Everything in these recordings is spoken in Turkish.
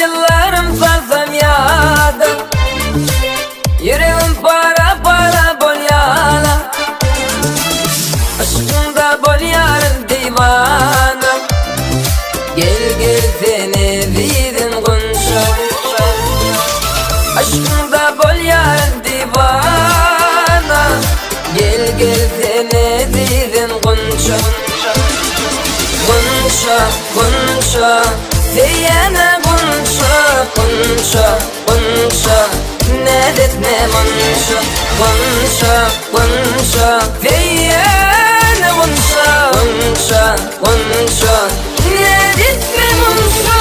yıllarım salsam yada, yüreğim para para bol yala. Aşkımda bol yarın divana, gel gel seni vidin gunşa. Aşkımda bol yarın divana, gel gel seni vidin gunşa. Gunşa, gunşa, diyene gunşa, gunşa, gunşa, ne detme gunşa. Gunşa, gunşa, diyene gunşa, gunşa, gunşa, ne detme gunşa.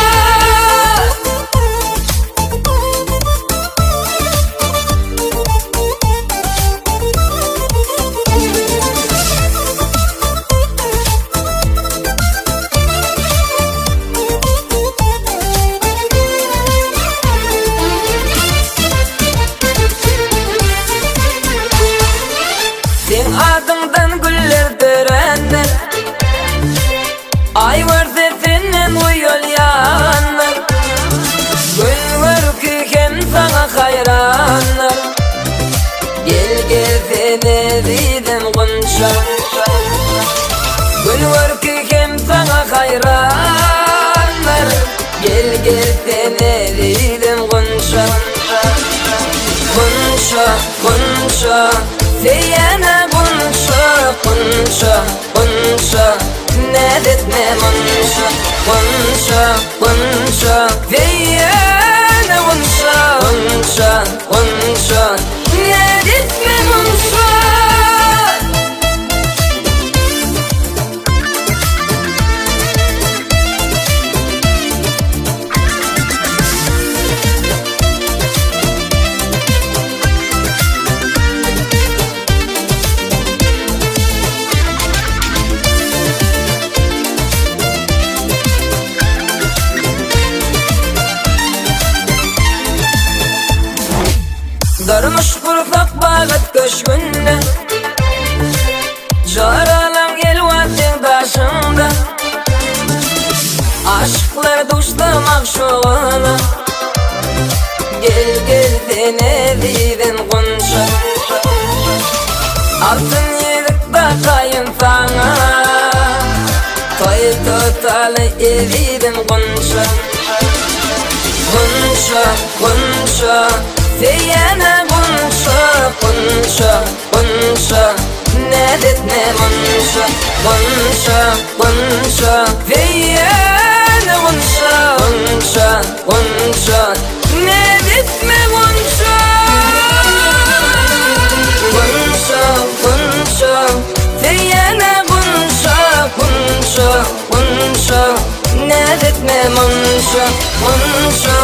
Sen adından güller törenler, ay varsa senin bu yol yanlar. Gül var ki hem sana hayranlar, gel gel seni vidin gunşa. Gül var ki hem sana hayranlar, gel gel seni vidin gunşa. Gunşa, gunşa, diyene gunşa, gunşa, gunşa, ne detme gunşa. Gunşa, gunşa, diyene gunşa, gunşa, gunşa, ne detme gunşa. Darmış kursak bağıt köşkünde, jaralam gel vatin başımda. Aşklar duşlamak şoğuna, gel gel seni vidin gunşa. Altın yedik da kayın sana, toy totalı evidin gunşa. Gunşa, gunşa, diyene gunşa, gunşa, gunşa, ne detme gunşa. Gunşa, gunşa, diyene gunşa, gunşa, gunşa, ne detme gunşa. Gunşa, gunşa, diyene gunşa, gunşa, gunşa, ne detme gunşa. Gunşa,